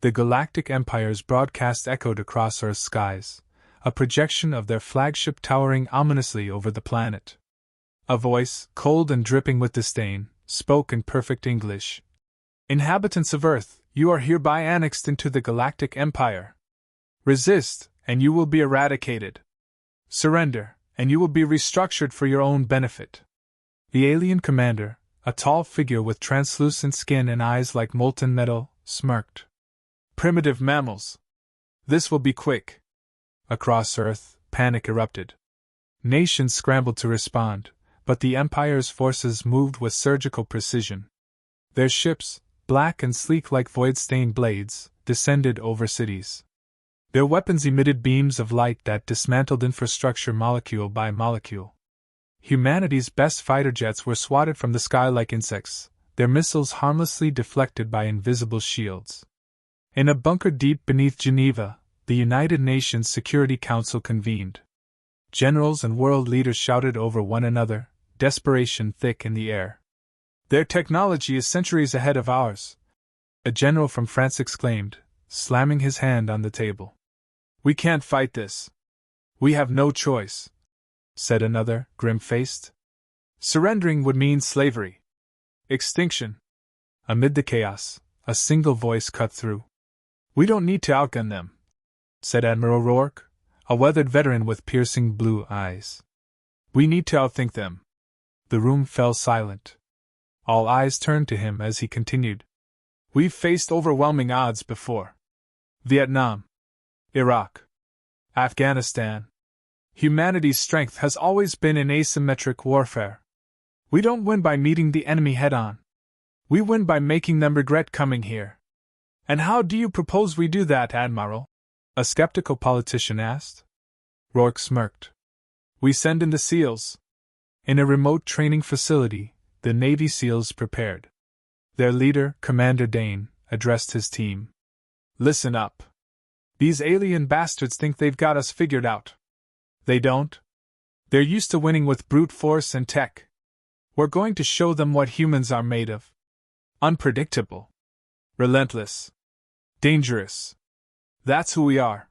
The Galactic Empire's broadcast echoed across Earth's skies, a projection of their flagship towering ominously over the planet. A voice, cold and dripping with disdain, spoke in perfect English. "Inhabitants of Earth, you are hereby annexed into the Galactic Empire. Resist, and you will be eradicated. Surrender, and you will be restructured for your own benefit." The alien commander, a tall figure with translucent skin and eyes like molten metal, smirked. "Primitive mammals. This will be quick." Across Earth, panic erupted. Nations scrambled to respond, but the Empire's forces moved with surgical precision. Their ships, black and sleek like void-stained blades, descended over cities. Their weapons emitted beams of light that dismantled infrastructure molecule by molecule. Humanity's best fighter jets were swatted from the sky like insects, their missiles harmlessly deflected by invisible shields. In a bunker deep beneath Geneva, the United Nations Security Council convened. Generals and world leaders shouted over one another, desperation thick in the air. "Their technology is centuries ahead of ours," a general from France exclaimed, slamming his hand on the table. "We can't fight this." "We have no choice," said another, grim-faced. "Surrendering would mean slavery. Extinction." Amid the chaos, a single voice cut through. "We don't need to outgun them," said Admiral Rourke, a weathered veteran with piercing blue eyes. "We need to outthink them." The room fell silent. All eyes turned to him as he continued. "We've faced overwhelming odds before. Vietnam, Iraq, Afghanistan. Humanity's strength has always been in asymmetric warfare. We don't win by meeting the enemy head-on. We win by making them regret coming here." "And how do you propose we do that, Admiral?" a skeptical politician asked. Rourke smirked. "We send in the SEALs." In a remote training facility, the Navy SEALs prepared. Their leader, Commander Dane, addressed his team. "Listen up. These alien bastards think they've got us figured out. They don't. They're used to winning with brute force and tech. We're going to show them what humans are made of. Unpredictable. Relentless. Dangerous. That's who we are."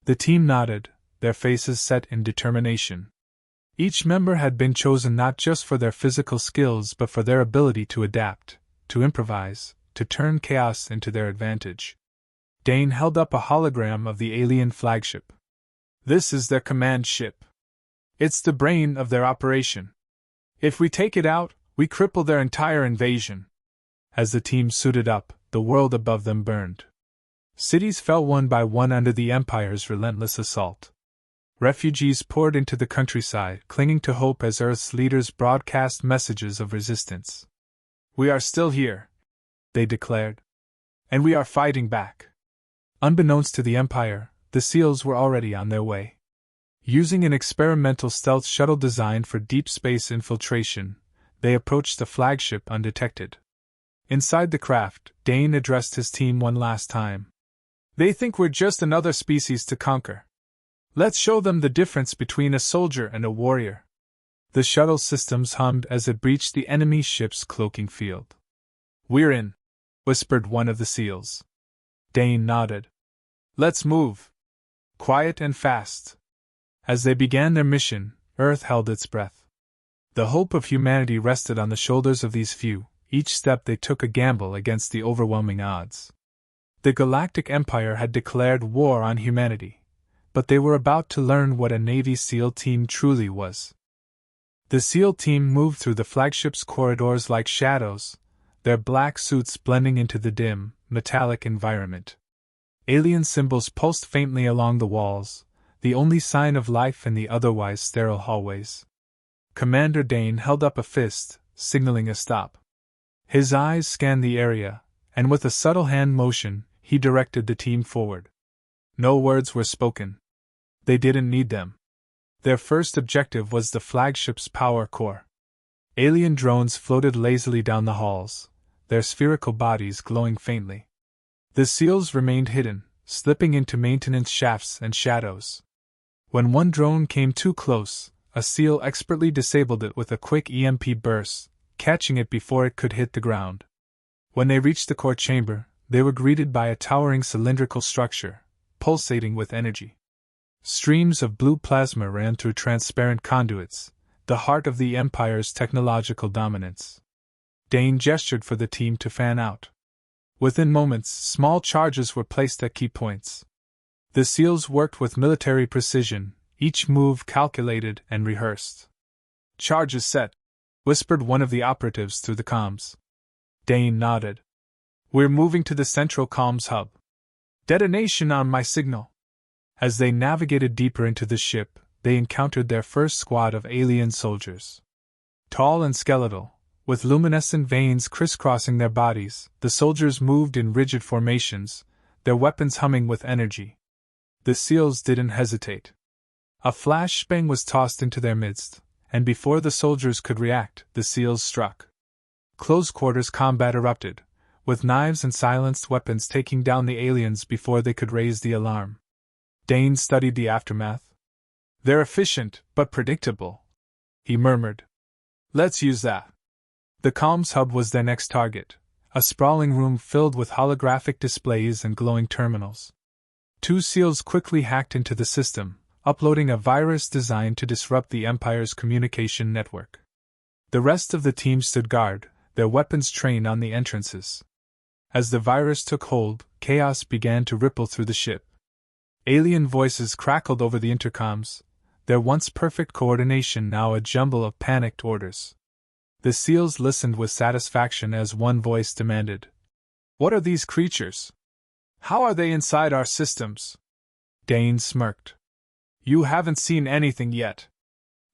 The team nodded, their faces set in determination. Each member had been chosen not just for their physical skills but for their ability to adapt, to improvise, to turn chaos into their advantage. Dane held up a hologram of the alien flagship. "This is their command ship. It's the brain of their operation. If we take it out, we cripple their entire invasion." As the team suited up, the world above them burned. Cities fell one by one under the Empire's relentless assault. Refugees poured into the countryside, clinging to hope as Earth's leaders broadcast messages of resistance. "We are still here," they declared. "And we are fighting back." Unbeknownst to the Empire, the SEALs were already on their way. Using an experimental stealth shuttle designed for deep space infiltration, they approached the flagship undetected. Inside the craft, Dane addressed his team one last time. "They think we're just another species to conquer. Let's show them the difference between a soldier and a warrior." The shuttle systems hummed as it breached the enemy ship's cloaking field. "We're in," whispered one of the SEALs. Dane nodded. "Let's move. Quiet and fast." As they began their mission, Earth held its breath. The hope of humanity rested on the shoulders of these few. Each step they took a gamble against the overwhelming odds. The Galactic Empire had declared war on humanity, but they were about to learn what a Navy SEAL team truly was. The SEAL team moved through the flagship's corridors like shadows, their black suits blending into the dim, metallic environment. Alien symbols pulsed faintly along the walls, the only sign of life in the otherwise sterile hallways. Commander Dane held up a fist, signaling a stop. His eyes scanned the area, and with a subtle hand motion, he directed the team forward. No words were spoken. They didn't need them. Their first objective was the flagship's power core. Alien drones floated lazily down the halls, their spherical bodies glowing faintly. The SEALs remained hidden, slipping into maintenance shafts and shadows. When one drone came too close, a SEAL expertly disabled it with a quick EMP burst, catching it before it could hit the ground. When they reached the core chamber, they were greeted by a towering cylindrical structure, pulsating with energy. Streams of blue plasma ran through transparent conduits, the heart of the Empire's technological dominance. Dane gestured for the team to fan out. Within moments, small charges were placed at key points. The SEALs worked with military precision, each move calculated and rehearsed. "Charges set," whispered one of the operatives through the comms. Dane nodded. "We're moving to the central comms hub. Detonation on my signal." As they navigated deeper into the ship, they encountered their first squad of alien soldiers. Tall and skeletal, with luminescent veins crisscrossing their bodies, the soldiers moved in rigid formations, their weapons humming with energy. The SEALs didn't hesitate. A flashbang was tossed into their midst, and before the soldiers could react, the SEALs struck. Close-quarters combat erupted, with knives and silenced weapons taking down the aliens before they could raise the alarm. Dane studied the aftermath. "They're efficient, but predictable," he murmured. "Let's use that." The comms hub was their next target, a sprawling room filled with holographic displays and glowing terminals. Two SEALs quickly hacked into the system, uploading a virus designed to disrupt the Empire's communication network. The rest of the team stood guard, their weapons trained on the entrances. As the virus took hold, chaos began to ripple through the ship. Alien voices crackled over the intercoms, their once perfect coordination now a jumble of panicked orders. The SEALs listened with satisfaction as one voice demanded, "What are these creatures? How are they inside our systems?" Dane smirked. "You haven't seen anything yet."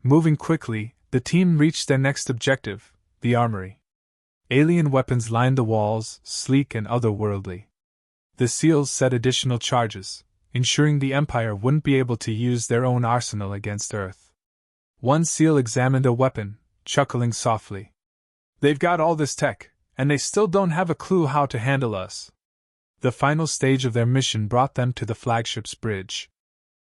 Moving quickly, the team reached their next objective, the armory. Alien weapons lined the walls, sleek and otherworldly. The SEALs set additional charges, ensuring the Empire wouldn't be able to use their own arsenal against Earth. One SEAL examined a weapon, chuckling softly. "They've got all this tech, and they still don't have a clue how to handle us." The final stage of their mission brought them to the flagship's bridge.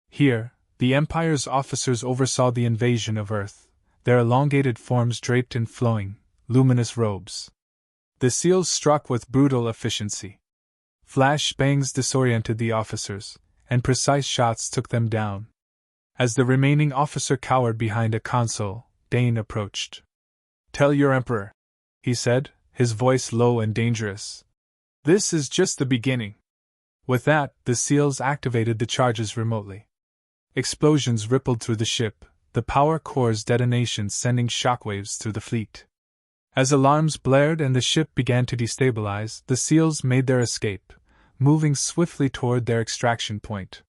Here, the Empire's officers oversaw the invasion of Earth, their elongated forms draped in flowing, luminous robes. The SEALs struck with brutal efficiency. Flash bangs disoriented the officers, and precise shots took them down. As the remaining officer cowered behind a console, Dane approached. "Tell your Emperor," he said, his voice low and dangerous. "This is just the beginning." With that, the SEALs activated the charges remotely. Explosions rippled through the ship, the power core's detonation sending shockwaves through the fleet. As alarms blared and the ship began to destabilize, the SEALs made their escape, moving swiftly toward their extraction point.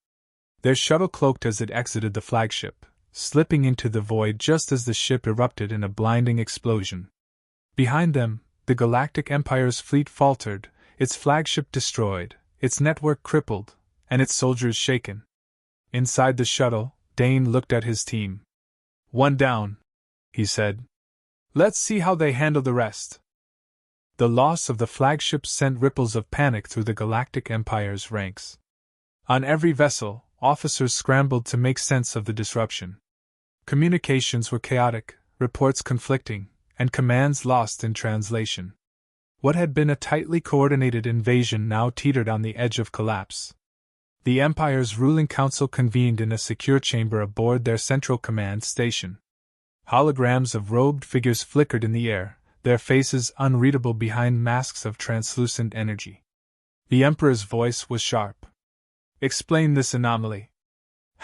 Their shuttle cloaked as it exited the flagship, slipping into the void just as the ship erupted in a blinding explosion. Behind them, the Galactic Empire's fleet faltered, its flagship destroyed, its network crippled, and its soldiers shaken. Inside the shuttle, Dane looked at his team. "One down," he said. "Let's see how they handle the rest." The loss of the flagship sent ripples of panic through the Galactic Empire's ranks. On every vessel, officers scrambled to make sense of the disruption. Communications were chaotic, reports conflicting, and commands lost in translation. What had been a tightly coordinated invasion now teetered on the edge of collapse. The Empire's ruling council convened in a secure chamber aboard their central command station. Holograms of robed figures flickered in the air, their faces unreadable behind masks of translucent energy. The Emperor's voice was sharp. "Explain this anomaly.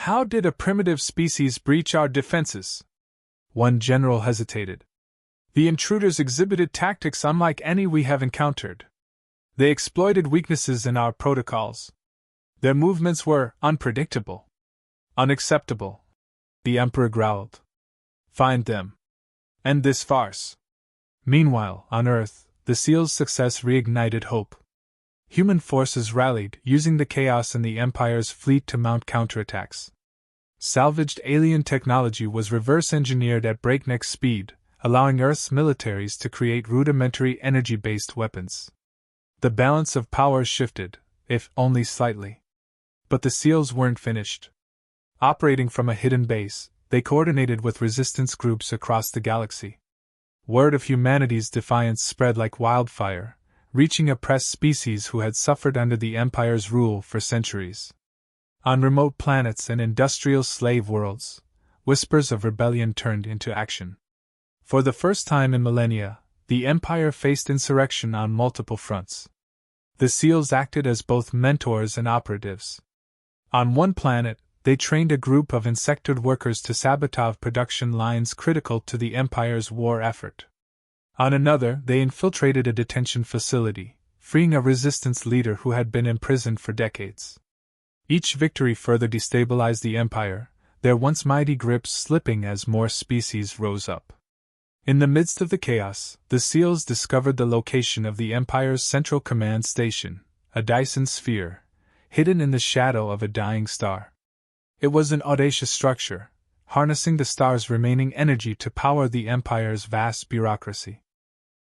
How did a primitive species breach our defenses?" One general hesitated. "The intruders exhibited tactics unlike any we have encountered. They exploited weaknesses in our protocols. Their movements were unpredictable." "Unacceptable," the Emperor growled. "Find them. End this farce." Meanwhile, on Earth, the SEALs' success reignited hope. Human forces rallied, using the chaos in the Empire's fleet to mount counterattacks. Salvaged alien technology was reverse-engineered at breakneck speed, allowing Earth's militaries to create rudimentary energy-based weapons. The balance of power shifted, if only slightly. But the SEALs weren't finished. Operating from a hidden base, they coordinated with resistance groups across the galaxy. Word of humanity's defiance spread like wildfire, reaching oppressed species who had suffered under the Empire's rule for centuries. On remote planets and industrial slave worlds, whispers of rebellion turned into action. For the first time in millennia, the Empire faced insurrection on multiple fronts. The SEALs acted as both mentors and operatives. On one planet, they trained a group of insectoid workers to sabotage production lines critical to the Empire's war effort. On another, they infiltrated a detention facility, freeing a resistance leader who had been imprisoned for decades. Each victory further destabilized the Empire, their once mighty grips slipping as more species rose up. In the midst of the chaos, the SEALs discovered the location of the Empire's central command station, a Dyson sphere, hidden in the shadow of a dying star. It was an audacious structure, harnessing the star's remaining energy to power the Empire's vast bureaucracy.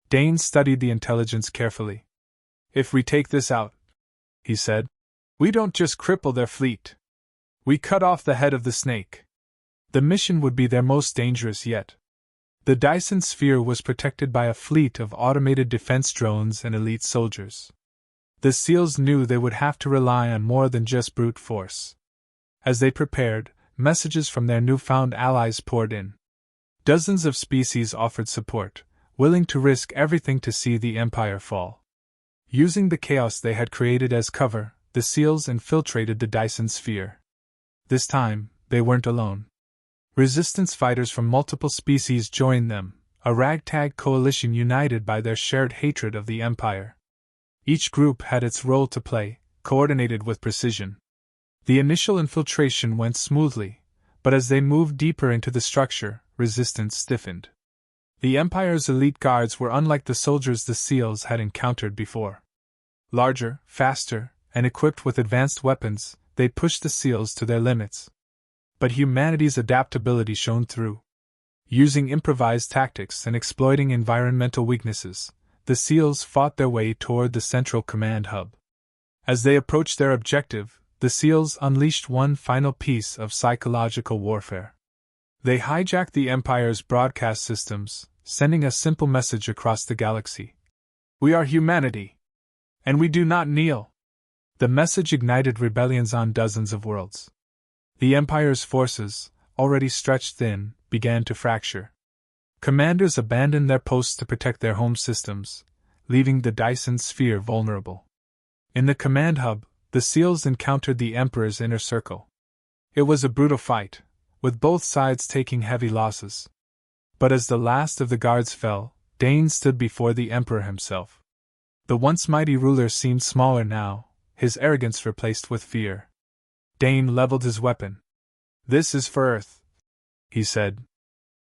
Dane studied the intelligence carefully. "If we take this out," he said, "we don't just cripple their fleet. We cut off the head of the snake. The mission would be their most dangerous yet." The Dyson sphere was protected by a fleet of automated defense drones and elite soldiers. The SEALs knew they would have to rely on more than just brute force. As they prepared, messages from their newfound allies poured in. Dozens of species offered support, willing to risk everything to see the Empire fall. Using the chaos they had created as cover, the SEALs infiltrated the Dyson sphere. This time, they weren't alone. Resistance fighters from multiple species joined them, a ragtag coalition united by their shared hatred of the Empire. Each group had its role to play, coordinated with precision. The initial infiltration went smoothly, but as they moved deeper into the structure, resistance stiffened. The Empire's elite guards were unlike the soldiers the SEALs had encountered before. Larger, faster, and equipped with advanced weapons, they pushed the SEALs to their limits. But humanity's adaptability shone through. Using improvised tactics and exploiting environmental weaknesses, the SEALs fought their way toward the central command hub. As they approached their objective, the SEALs unleashed one final piece of psychological warfare. They hijacked the Empire's broadcast systems, sending a simple message across the galaxy. "We are humanity, and we do not kneel." The message ignited rebellions on dozens of worlds. The Empire's forces, already stretched thin, began to fracture. Commanders abandoned their posts to protect their home systems, leaving the Dyson sphere vulnerable. In the command hub, the SEALs encountered the Emperor's inner circle. It was a brutal fight, with both sides taking heavy losses. But as the last of the guards fell, Dane stood before the Emperor himself. The once mighty ruler seemed smaller now, his arrogance replaced with fear. Dane leveled his weapon. "This is for Earth," he said.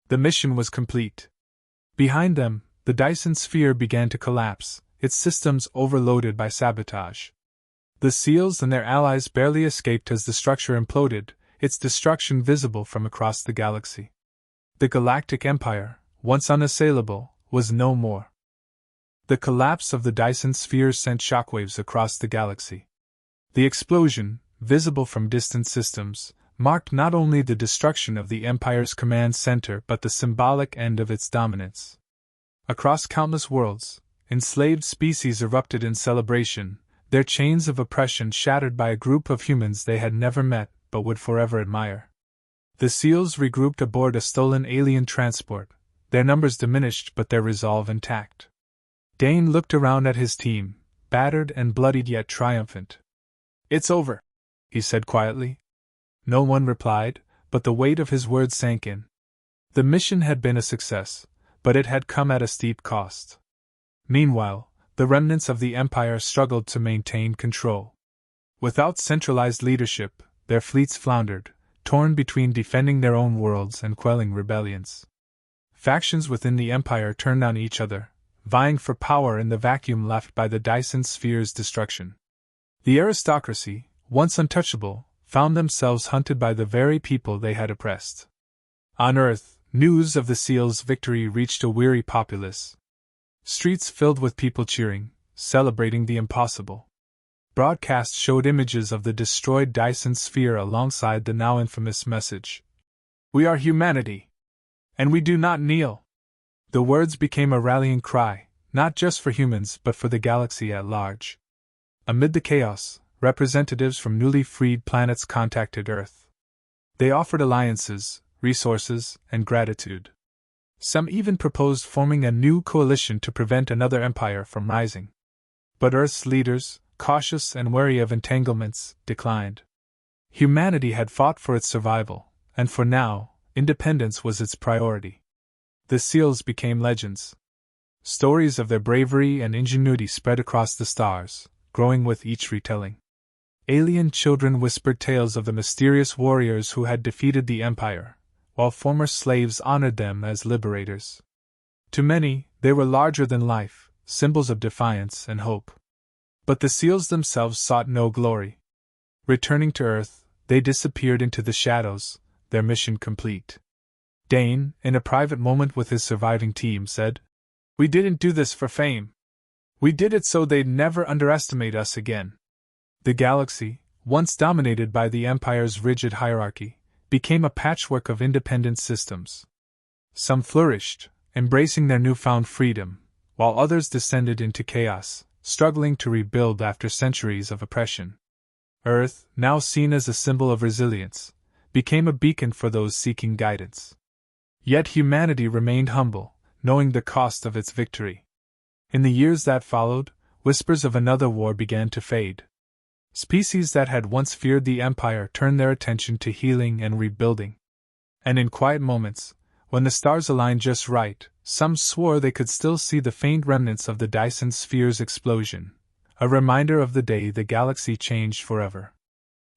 The mission was complete. Behind them, the Dyson sphere began to collapse, its systems overloaded by sabotage. The SEALs and their allies barely escaped as the structure imploded, its destruction visible from across the galaxy. The Galactic Empire, once unassailable, was no more. The collapse of the Dyson sphere sent shockwaves across the galaxy. The explosion, visible from distant systems, marked not only the destruction of the Empire's command center but the symbolic end of its dominance. Across countless worlds, enslaved species erupted in celebration, their chains of oppression shattered by a group of humans they had never met but would forever admire. The SEALs regrouped aboard a stolen alien transport, their numbers diminished but their resolve intact. Dane looked around at his team, battered and bloodied yet triumphant. "It's over," he said quietly. No one replied, but the weight of his words sank in. The mission had been a success, but it had come at a steep cost. Meanwhile, the remnants of the Empire struggled to maintain control. Without centralized leadership, their fleets floundered, torn between defending their own worlds and quelling rebellions. Factions within the Empire turned on each other, vying for power in the vacuum left by the Dyson sphere's destruction. The aristocracy, once untouchable, found themselves hunted by the very people they had oppressed. On Earth, news of the SEALs' victory reached a weary populace. Streets filled with people cheering, celebrating the impossible. Broadcasts showed images of the destroyed Dyson sphere alongside the now infamous message. "We are humanity, and we do not kneel." The words became a rallying cry, not just for humans but for the galaxy at large. Amid the chaos, representatives from newly freed planets contacted Earth. They offered alliances, resources, and gratitude. Some even proposed forming a new coalition to prevent another empire from rising. But Earth's leaders, cautious and wary of entanglements, declined. Humanity had fought for its survival, and for now, independence was its priority. The seals became legends. Stories of their bravery and ingenuity spread across the stars, growing with each retelling. Alien children whispered tales of the mysterious warriors who had defeated the Empire, while former slaves honored them as liberators. To many, they were larger than life, symbols of defiance and hope. But the seals themselves sought no glory. Returning to Earth, they disappeared into the shadows, their mission complete. Dane, in a private moment with his surviving team, said, "We didn't do this for fame. We did it so they'd never underestimate us again." The galaxy, once dominated by the Empire's rigid hierarchy, became a patchwork of independent systems. Some flourished, embracing their newfound freedom, while others descended into chaos, struggling to rebuild after centuries of oppression. Earth, now seen as a symbol of resilience, became a beacon for those seeking guidance. Yet humanity remained humble, knowing the cost of its victory. In the years that followed, whispers of another war began to fade. Species that had once feared the Empire turned their attention to healing and rebuilding. And in quiet moments, when the stars aligned just right, some swore they could still see the faint remnants of the Dyson Sphere's explosion, a reminder of the day the galaxy changed forever.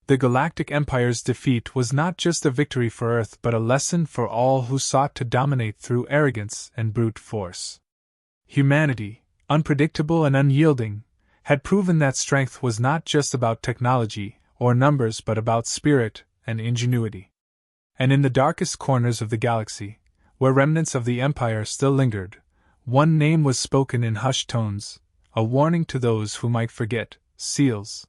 The Galactic Empire's defeat was not just a victory for Earth but a lesson for all who sought to dominate through arrogance and brute force. Humanity, unpredictable and unyielding, had proven that strength was not just about technology or numbers but about spirit and ingenuity. And in the darkest corners of the galaxy, where remnants of the Empire still lingered, one name was spoken in hushed tones, a warning to those who might forget: seals.